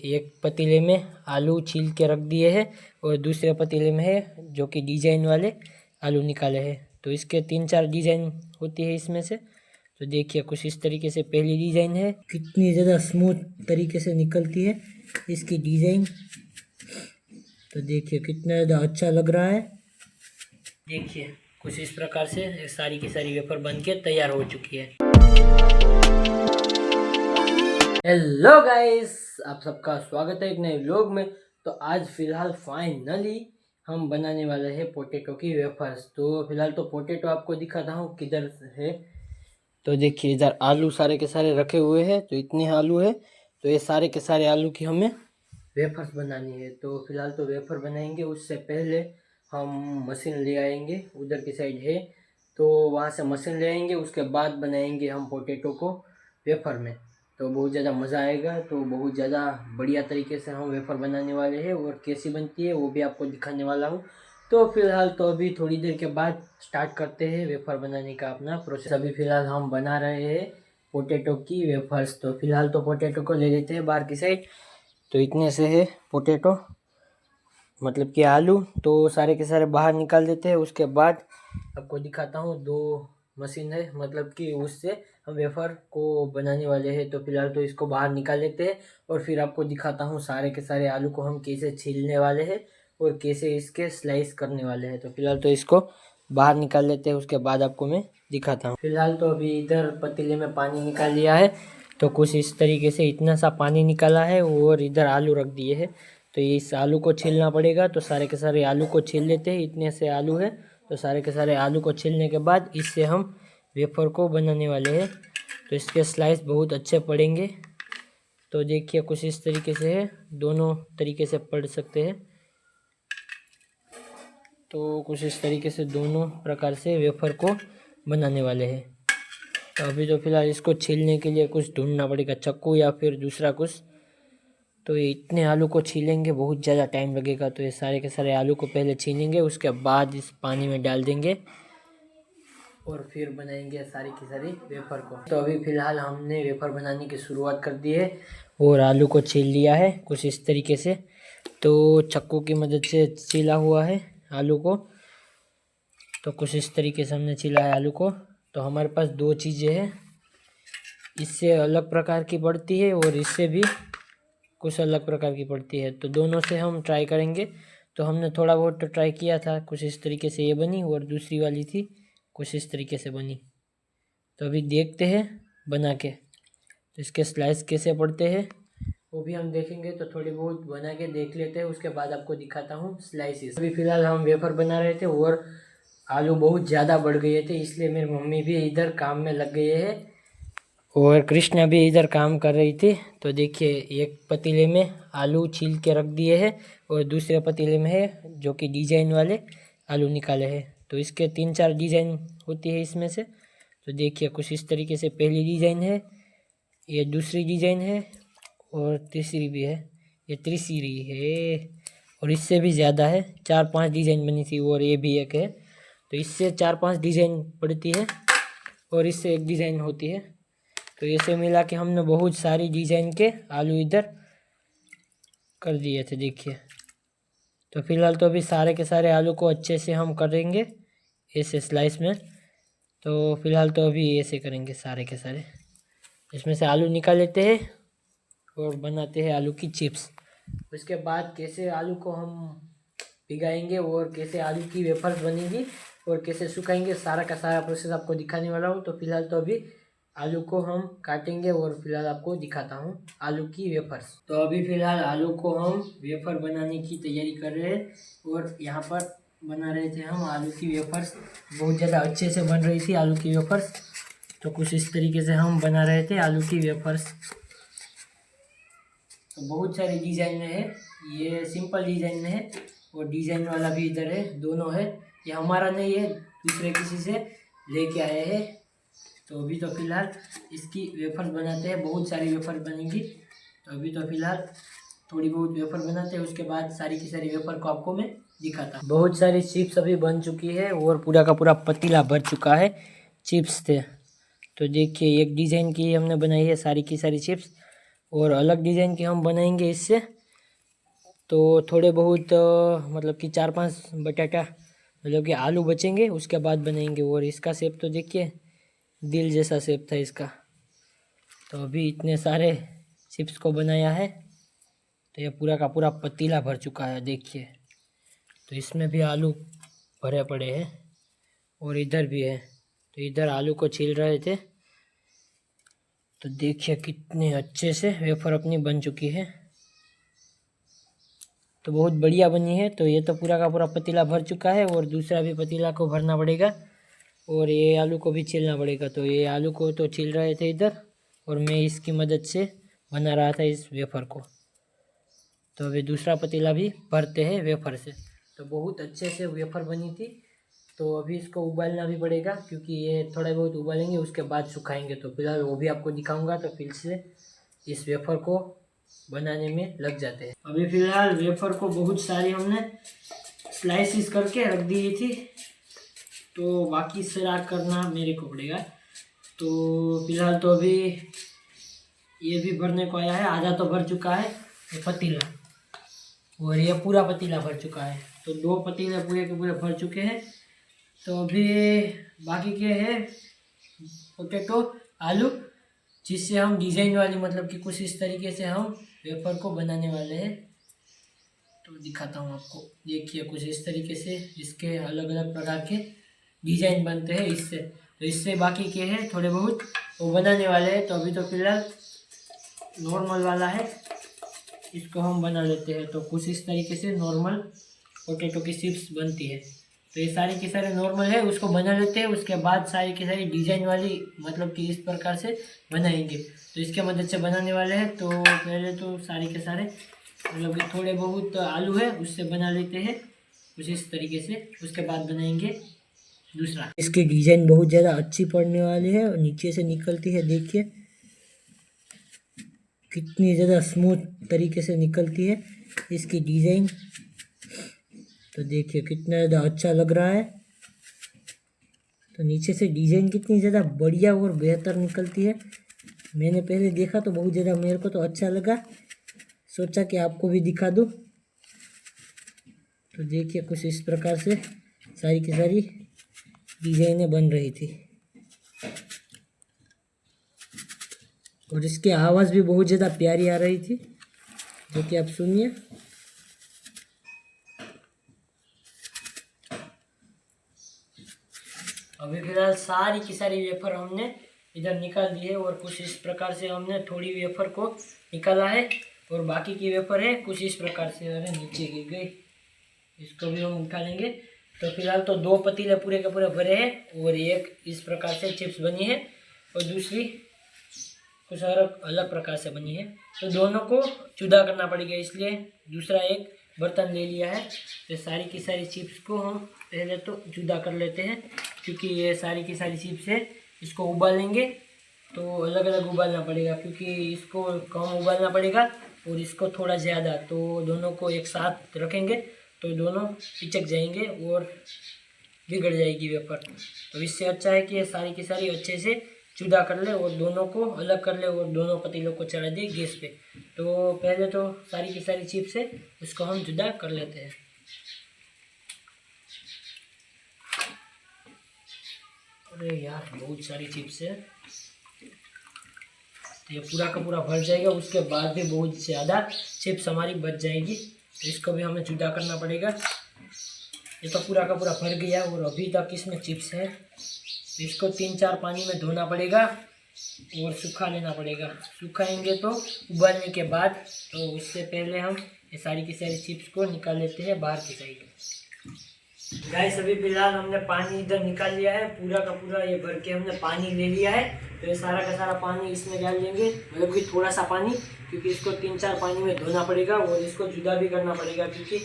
एक पतीले में आलू छील के रख दिए हैं और दूसरे पतीले में है जो कि डिजाइन वाले आलू निकाले हैं। तो इसके 3-4 डिजाइन होती है इसमें से। तो देखिए कुछ इस तरीके से पहली डिजाइन है, कितनी ज़्यादा स्मूथ तरीके से निकलती है इसकी डिजाइन। तो देखिए कितना ज़्यादा अच्छा लग रहा है। देखिए कुछ इस प्रकार से सारी की सारी वेफर बन के तैयार हो चुकी है। हेलो गाइस, आप सबका स्वागत है एक नए व्लॉग में। तो आज फिलहाल फाइनली हम बनाने वाले हैं पोटैटो की वेफर्स। तो फिलहाल तो पोटैटो आपको दिखाता हूँ किधर है। तो देखिए इधर आलू सारे के सारे रखे हुए हैं। तो इतने आलू है, तो ये सारे के सारे आलू की हमें वेफर्स बनानी है। तो फिलहाल तो वेफर बनाएंगे, उससे पहले हम मशीन ले आएंगे, उधर की साइड है तो वहाँ से मशीन ले आएंगे। उसके बाद बनाएंगे हम पोटैटो को वेफर में। तो बहुत ज़्यादा मज़ा आएगा। तो बहुत ज़्यादा बढ़िया तरीके से हम वेफर बनाने वाले हैं और कैसी बनती है वो भी आपको दिखाने वाला हूँ। तो फिलहाल तो अभी थोड़ी देर के बाद स्टार्ट करते हैं वेफर बनाने का अपना प्रोसेस। अभी फ़िलहाल हम बना रहे हैं पोटैटो की वेफर्स। तो फिलहाल तो पोटैटो को ले लेते हैं बाहर की साइड। तो इतने से है पोटैटो, मतलब कि आलू, तो सारे के सारे बाहर निकाल देते हैं। उसके बाद आपको दिखाता हूँ, 2 मशीन है, मतलब कि उससे हम वेफर को बनाने वाले हैं। तो फिलहाल तो इसको बाहर निकाल लेते हैं और फिर आपको दिखाता हूँ सारे के सारे आलू को हम कैसे छीलने वाले हैं और कैसे इसके स्लाइस करने वाले हैं। तो फिलहाल तो इसको बाहर निकाल लेते हैं, उसके बाद आपको मैं दिखाता हूँ। फिलहाल तो अभी इधर पतीले में पानी निकाल लिया है। तो कुछ इस तरीके से इतना सा पानी निकाला है और इधर आलू रख दिए हैं। तो इस आलू को छीलना पड़ेगा। तो सारे के सारे आलू को छील लेते हैं। इतने से आलू है, तो सारे के सारे आलू को छीलने के बाद इससे हम वेफर को बनाने वाले हैं। तो इसके स्लाइस बहुत अच्छे पड़ेंगे। तो देखिए कुछ इस तरीके से है, दोनों तरीके से पड़ सकते हैं। तो कुछ इस तरीके से दोनों प्रकार से वेफर को बनाने वाले हैं। तो अभी तो फिलहाल इसको छीलने के लिए कुछ ढूंढना पड़ेगा, चाकू या फिर दूसरा कुछ। तो ये इतने आलू को छीलेंगे, बहुत ज़्यादा टाइम लगेगा। तो ये सारे के सारे आलू को पहले छीलेंगे, उसके बाद इस पानी में डाल देंगे और फिर बनाएंगे सारी की सारी वेफर को। तो अभी फ़िलहाल हमने वेफर बनाने की शुरुआत कर दी है और आलू को छील लिया है कुछ इस तरीके से। तो चाकू की मदद से छीला हुआ है आलू को। तो कुछ इस तरीके से हमने छीला है आलू को। तो हमारे पास 2 चीज़ें हैं, इससे अलग प्रकार की पड़ती है और इससे भी कुछ अलग प्रकार की पड़ती है। तो दोनों से हम ट्राई करेंगे। तो हमने थोड़ा बहुत तो ट्राई किया था, कुछ इस तरीके से ये बनी और दूसरी वाली थी कुछ इस तरीके से बनी। तो अभी देखते हैं बना के, तो इसके स्लाइस कैसे पड़ते हैं वो भी हम देखेंगे। तो थोड़ी बहुत बना के देख लेते हैं, उसके बाद आपको दिखाता हूँ स्लाइसेस। अभी फ़िलहाल हम वेफर बना रहे थे और आलू बहुत ज़्यादा बढ़ गए थे, इसलिए मेरी मम्मी भी इधर काम में लग गए हैं और कृष्णा भी इधर काम कर रही थी। तो देखिए एक पतीले में आलू छील के रख दिए हैं और दूसरे पतीले में है जो कि डिजाइन वाले आलू निकाले हैं। तो इसके 3-4 डिजाइन होती है इसमें से। तो देखिए कुछ इस तरीके से पहली डिजाइन है, ये दूसरी डिजाइन है और तीसरी भी है, ये तीसरी है और इससे भी ज़्यादा है। 4-5 डिजाइन बनी थी और ये भी एक है। तो इससे 4-5 डिजाइन पड़ती है और इससे एक डिजाइन होती है। तो ऐसे मिला के हमने बहुत सारी डिजाइन के आलू इधर कर दिए थे, देखिए। तो फिलहाल तो अभी सारे के सारे आलू को अच्छे से हम करेंगे ऐसे स्लाइस में। तो फिलहाल तो अभी ऐसे करेंगे सारे के सारे, इसमें से आलू निकाल लेते हैं और बनाते हैं आलू की चिप्स। उसके बाद कैसे आलू को हम भिगाएंगे और कैसे आलू की वेफर्स बनेगी और कैसे सुखाएंगे, सारा का सारा प्रोसेस आपको दिखाने वाला हूँ। तो फिलहाल तो अभी आलू को हम काटेंगे और फिलहाल आपको दिखाता हूँ आलू की वेफर्स। तो अभी फिलहाल आलू को हम वेफर बनाने की तैयारी कर रहे हैं और यहाँ पर बना रहे थे हम आलू की वेफर्स। बहुत ज़्यादा अच्छे से बन रही थी आलू की वेफर्स। तो कुछ इस तरीके से हम बना रहे थे आलू की वेफर्स। तो बहुत सारे डिज़ाइन में है, ये सिंपल डिज़ाइन में है और डिज़ाइन वाला भी इधर है, दोनों है। ये हमारा नहीं है, दूसरे किसी से लेके आए हैं। तो अभी तो फिलहाल इसकी वेफर्स बनाते हैं, बहुत सारी वेफर बनेंगी। तो अभी तो फिलहाल थोड़ी बहुत वेफर बनाते हैं, उसके बाद सारी की सारी वेफर को आपको मैं दिखाता हूँ। बहुत सारी चिप्स अभी बन चुकी है और पूरा का पूरा पतीला भर चुका है चिप्स से। तो देखिए एक डिज़ाइन की हमने बनाई है सारी की सारी चिप्स। और अलग डिज़ाइन के हम बनाएंगे इससे। तो थोड़े बहुत मतलब कि 4-5 बटाटा मतलब कि आलू बचेंगे, उसके बाद बनाएंगे। और इसका शेप तो देखिए दिल जैसा शेप था इसका। तो अभी इतने सारे चिप्स को बनाया है तो ये पूरा का पूरा पतीला भर चुका है देखिए। तो इसमें भी आलू भरे पड़े हैं और इधर भी है। तो इधर आलू को छील रहे थे। तो देखिए कितने अच्छे से वेफर अपनी बन चुकी है। तो बहुत बढ़िया बनी है। तो ये तो पूरा का पूरा पतीला भर चुका है और दूसरा भी पतीला को भरना पड़ेगा और ये आलू को भी छीलना पड़ेगा। तो ये आलू को तो छील रहे थे इधर और मैं इसकी मदद से बना रहा था इस वेफर को। तो अभी दूसरा पतीला भी भरते हैं वेफर से। तो बहुत अच्छे से वेफर बनी थी। तो अभी इसको उबालना भी पड़ेगा क्योंकि ये थोड़ा बहुत उबालेंगे उसके बाद सुखाएंगे। तो फिलहाल वो भी आपको दिखाऊंगा। तो फिर से इस वेफर को बनाने में लग जाते हैं। अभी फ़िलहाल वेफर को बहुत सारी हमने स्लाइसिस करके रख दी थी। तो बाकी सारा करना मेरे को पड़ेगा। तो फिलहाल तो अभी ये भी भरने को आया है। आधा तो भर चुका है ये पतीला और ये पूरा पतीला भर चुका है। तो 2 पतीले पूरे के पूरे भर चुके हैं। तो अभी बाकी के हैं पोटैटो आलू, जिससे हम डिज़ाइन वाली मतलब कि कुछ इस तरीके से हम वेफर को बनाने वाले हैं। तो दिखाता हूँ आपको। देखिए कुछ इस तरीके से इसके अलग अलग प्रकार के डिज़ाइन बनते हैं इससे। तो इससे बाकी के हैं थोड़े बहुत वो बनाने वाले हैं। तो अभी तो फिलहाल नॉर्मल वाला है, इसको हम बना लेते हैं। तो कुछ इस तरीके से नॉर्मल पोटैटो की चिप्स बनती है। तो ये सारी की सारी नॉर्मल है, उसको बना लेते हैं। उसके बाद सारी की सारी डिज़ाइन वाली मतलब कि इस प्रकार से बनाएंगे। तो इसके मदद से बनाने वाले हैं। तो पहले तो सारे के सारे मतलब कि थोड़े बहुत आलू है उससे बना लेते हैं कुछ इस तरीके से। उसके बाद बनाएंगे दूसरा। इसकी डिज़ाइन बहुत ज़्यादा अच्छी पड़ने वाली है और नीचे से निकलती है। देखिए कितनी ज़्यादा स्मूथ तरीके से निकलती है इसकी डिज़ाइन। तो देखिए कितना ज़्यादा अच्छा लग रहा है। तो नीचे से डिज़ाइन कितनी ज़्यादा बढ़िया और बेहतर निकलती है। मैंने पहले देखा तो बहुत ज़्यादा मेरे को तो अच्छा लगा, सोचा कि आपको भी दिखा दूँ। तो देखिए कुछ इस प्रकार से सारी की सारी डिज़ाइनें बन रही थी और इसकी आवाज़ भी बहुत ज़्यादा प्यारी आ रही थी, जो कि आप सुनिए। अभी फिलहाल सारी की सारी वेफर हमने इधर निकाल दी है और कुछ इस प्रकार से हमने थोड़ी वेफर को निकाला है और बाकी की वेफर है कुछ इस प्रकार से। अरे नीचे गिर गई, इसको भी हम निकालेंगे। तो फिलहाल तो 2 पतीले पूरे के पूरे भरे हैं और एक इस प्रकार से चिप्स बनी है और दूसरी कुछ अलग प्रकार से बनी है। तो दोनों को जुदा करना पड़ेगा, इसलिए दूसरा एक बर्तन ले लिया है। तो सारी की सारी चिप्स को हम पहले तो जुदा कर लेते हैं क्योंकि ये सारी की सारी चिप्स है। इसको उबालेंगे तो अलग अलग उबालना पड़ेगा क्योंकि इसको कम उबालना पड़ेगा और इसको थोड़ा ज़्यादा। तो दोनों को एक साथ रखेंगे तो दोनों पिचक जाएंगे और बिगड़ जाएगी वेफर। तो इससे अच्छा है कि ये सारी की सारी अच्छे से जुदा कर ले और दोनों को अलग कर ले और दोनों पतीलों को चढ़ा दे गैस पे। तो पहले तो सारी की सारी चिप्स है उसको हम जुदा कर लेते हैं। अरे यार बहुत सारी चिप्स है, तो ये पूरा का पूरा भर जाएगा। उसके बाद भी बहुत ज़्यादा चिप्स हमारी बच जाएगी। तो इसको भी हमें जुदा करना पड़ेगा। ये तो पूरा का पूरा भर गया और अभी तक इसमें चिप्स है। तो इसको 3-4 पानी में धोना पड़ेगा और सूखा लेना पड़ेगा। सुखाएंगे तो उबालने के बाद। तो उससे पहले हम ये सारी की सारी चिप्स को निकाल लेते हैं बाहर की साइड। गाइस अभी फिलहाल हमने पानी इधर निकाल लिया है, पूरा का पूरा ये भर के हमने पानी ले लिया है। तो ये सारा का सारा पानी इसमें डाल देंगे, मतलब कि थोड़ा सा पानी, क्योंकि इसको 3-4 पानी में धोना पड़ेगा और इसको जुदा भी करना पड़ेगा क्योंकि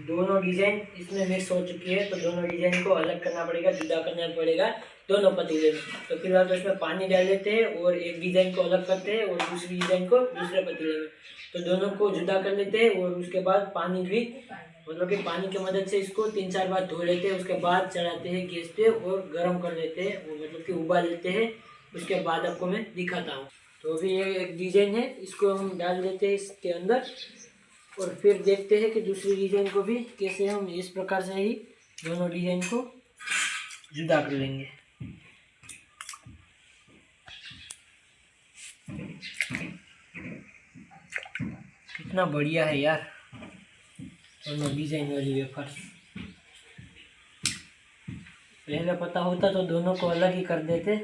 दोनों डिज़ाइन इसमें मिक्स हो चुकी है। तो दोनों डिज़ाइन को अलग करना पड़ेगा, जुदा करना पड़ेगा दोनों पतीले में। तो फिलहाल तो इसमें पानी डाल देते हैं और एक डिज़ाइन को अलग करते हैं और दूसरी डिज़ाइन को दूसरे पतीले में। तो दोनों को जुदा कर लेते हैं और उसके बाद पानी भी मतलब कि पानी की मदद से इसको 3-4 बार धो लेते हैं। उसके बाद चढ़ाते हैं गैस पे और गर्म कर लेते हैं और मतलब कि उबाल लेते हैं। उसके बाद आपको मैं दिखाता हूँ। तो अभी ये एक डिज़ाइन है, इसको हम डाल देते हैं इसके अंदर और फिर देखते हैं कि दूसरी डिज़ाइन को भी कैसे हम इस प्रकार से ही दोनों डिज़ाइन को जुदा कर लेंगे। कितना बढ़िया है यार दोनों डिज़ाइन वाली वेफर। पहले पता होता तो दोनों को अलग ही कर देते,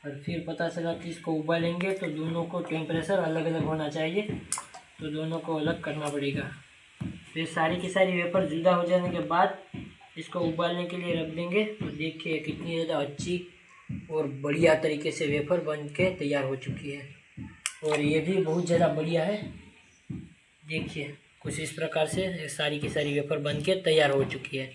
और फिर पता चला कि इसको उबालेंगे तो दोनों को टेम्परेचर अलग अलग होना चाहिए, तो दोनों को अलग करना पड़ेगा। फिर सारी की सारी वेफर जुदा हो जाने के बाद इसको उबालने के लिए रख देंगे। तो देखिए कितनी ज़्यादा अच्छी और बढ़िया तरीके से वेफर बन के तैयार हो चुकी है, और ये भी बहुत ज़्यादा बढ़िया है। देखिए कुछ इस प्रकार से सारी की सारी वेफर बन के तैयार हो चुकी है।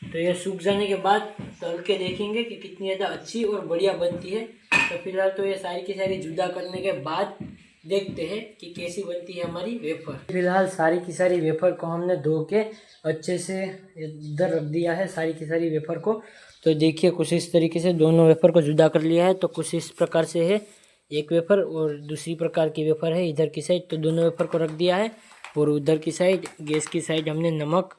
तो ये सूख जाने के बाद तल के देखेंगे कि कितनी ज़्यादा अच्छी और बढ़िया बनती है। तो फिलहाल तो ये सारी की सारी जुदा करने के बाद देखते हैं कि कैसी बनती है हमारी वेफर। फिलहाल सारी की सारी वेफर को हमने धो के अच्छे से इधर रख दिया है, सारी की सारी वेफर को। तो देखिए कुछ इस तरीके से दोनों वेफर को जुदा कर लिया है। तो कुछ इस प्रकार से है एक वेफर और दूसरी प्रकार की वेफर है इधर की साइड। तो दोनों वेफर को रख दिया है, और उधर की साइड गैस की साइड हमने नमक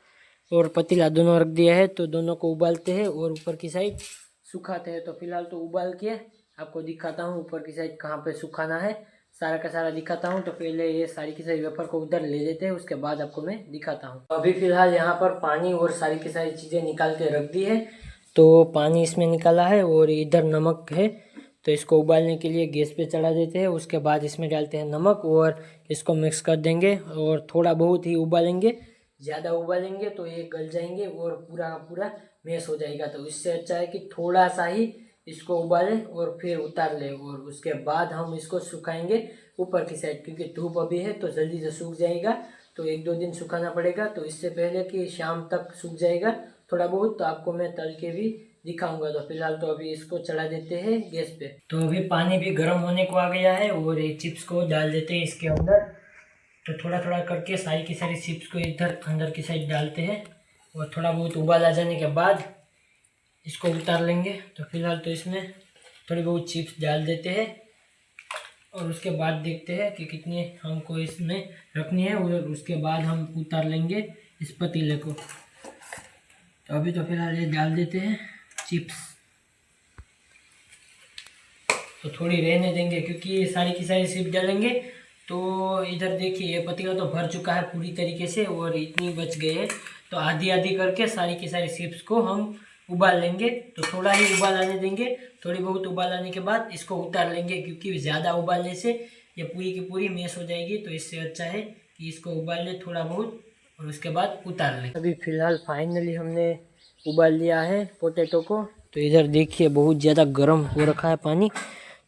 और पतीला दोनों रख दिया है। तो दोनों को उबालते हैं और ऊपर की साइड सुखाते हैं। तो फिलहाल तो उबाल के आपको दिखाता हूँ ऊपर की साइड कहाँ पे सुखाना है, सारा का सारा दिखाता हूँ। तो पहले ये सारी की सारी वेफर को उधर ले लेते हैं, उसके बाद आपको मैं दिखाता हूँ। अभी फिलहाल यहाँ पर पानी और सारी की सारी चीज़ें निकाल के रख दी है। तो पानी इसमें निकाला है और इधर नमक है। तो इसको उबालने के लिए गैस पे चढ़ा देते हैं, उसके बाद इसमें डालते हैं नमक और इसको मिक्स कर देंगे और थोड़ा बहुत ही उबालेंगे। ज़्यादा उबालेंगे तो ये गल जाएंगे और पूरा का पूरा मैश हो जाएगा। तो इससे अच्छा है कि थोड़ा सा ही इसको उबालें और फिर उतार लें, और उसके बाद हम इसको सुखाएंगे ऊपर की साइड, क्योंकि धूप अभी है तो जल्दी से सूख जाएगा। तो 1-2 दिन सुखाना पड़ेगा। तो इससे पहले कि शाम तक सूख जाएगा थोड़ा बहुत, तो आपको मैं तल के भी दिखाऊंगा। तो फिलहाल तो अभी इसको चढ़ा देते हैं गैस पे। तो अभी पानी भी गर्म होने को आ गया है और ये चिप्स को डाल देते हैं इसके अंदर। तो थोड़ा थोड़ा करके सारी की सारी चिप्स को इधर अंदर की साइड डालते हैं, और थोड़ा बहुत उबाल आ जाने के बाद इसको उतार लेंगे। तो फिलहाल तो इसमें थोड़ी बहुत चिप्स डाल देते हैं, और उसके बाद देखते हैं कि कितनी हमको इसमें रखनी है, और उसके बाद हम उतार लेंगे इस पतीले को। तो अभी तो फिलहाल ये डाल देते हैं चिप्स। तो थोड़ी रहने देंगे, क्योंकि ये सारी की सारी चिप्स डालेंगे। तो इधर देखिए ये पतीला तो भर चुका है पूरी तरीके से, और इतनी बच गए हैं। तो आधी आधी करके सारी की सारी चिप्स को हम उबाल लेंगे। तो थोड़ा ही उबाल आने देंगे, थोड़ी बहुत उबाल आने के बाद इसको उतार लेंगे, क्योंकि ज़्यादा उबालने से ये पूरी की पूरी मैश हो जाएगी। तो इससे अच्छा है कि इसको उबाल ले थोड़ा बहुत, और उसके बाद उतार लें। अभी फ़िलहाल फाइनली हमने उबाल लिया है पोटैटो को। तो इधर देखिए बहुत ज़्यादा गर्म हो रखा है पानी।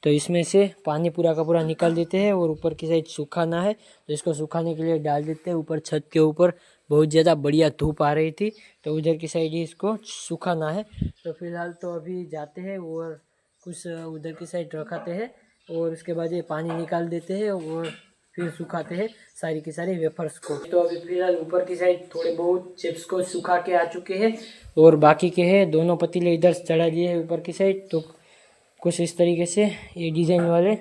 तो इसमें से पानी पूरा का पूरा निकाल देते हैं, और ऊपर की साइड सुखाना है। तो इसको सुखाने के लिए डाल देते हैं ऊपर छत के ऊपर। बहुत ज़्यादा बढ़िया धूप आ रही थी, तो उधर की साइड ही इसको सुखाना है। तो फिलहाल तो अभी जाते हैं और कुछ उधर की साइड रखाते हैं, और उसके बाद ये पानी निकाल देते हैं और फिर सुखाते हैं सारी की सारी वेफर्स को। तो अभी फिलहाल ऊपर की साइड थोड़े बहुत चिप्स को सुखा के आ चुके हैं, और बाकी के हैं दोनों पतीले इधर चढ़ा दिए हैं ऊपर की साइड। तो कुछ इस तरीके से ये डिज़ाइन वाले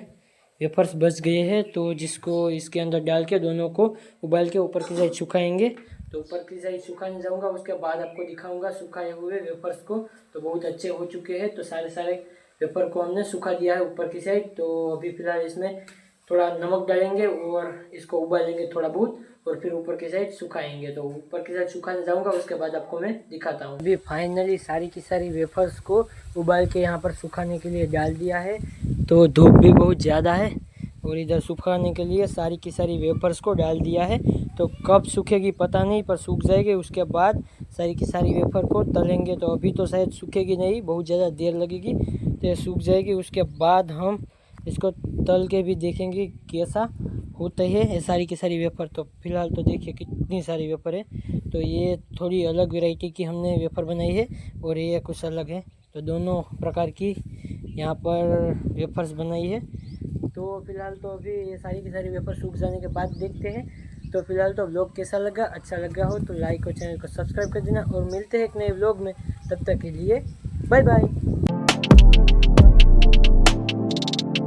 वेफर्स बच गए हैं। तो जिसको इसके अंदर डाल के दोनों को उबाल के ऊपर की साइड सुखाएंगे। तो ऊपर की साइड सुखाने जाऊंगा, उसके बाद आपको दिखाऊंगा सुखाए हुए वेफर्स को। तो बहुत अच्छे हो चुके हैं। तो सारे वेफर को हमने सुखा दिया है ऊपर की साइड। तो अभी फिलहाल इसमें थोड़ा नमक डालेंगे और इसको उबालेंगे थोड़ा बहुत, और फिर ऊपर की साइड सुखाएंगे। तो ऊपर की साइड सुखाने जाऊंगा, उसके बाद आपको मैं दिखाता हूँ। अभी फाइनली सारी की सारी वेफर्स को उबाल के यहाँ पर सुखाने के लिए डाल दिया है। तो धूप भी बहुत ज़्यादा है, और इधर सुखाने के लिए सारी की सारी वेफर्स को डाल दिया है। तो कब सूखेगी पता नहीं, पर सूख जाएगी। उसके बाद सारी की सारी वेफर को तलेंगे। तो अभी तो शायद सूखेगी नहीं, बहुत ज़्यादा देर लगेगी। तो ये सूख जाएगी, उसके बाद हम इसको तल के भी देखेंगे कैसा होता है ये सारी की सारी वेफर। तो फिलहाल तो देखिए कितनी सारी वेफर है। तो ये थोड़ी अलग वैरायटी की हमने वेफर बनाई है, और ये कुछ अलग है। तो दोनों प्रकार की यहाँ पर वेफर्स बनाई है। तो फिलहाल तो अभी ये सारी की सारी वेफर सूख जाने के बाद देखते हैं। तो फिलहाल तो व्लॉग कैसा लगा, अच्छा लगा हो तो लाइक और चैनल को सब्सक्राइब कर देना, और मिलते हैं एक नए व्लॉग में। तब तक के लिए बाय बाय।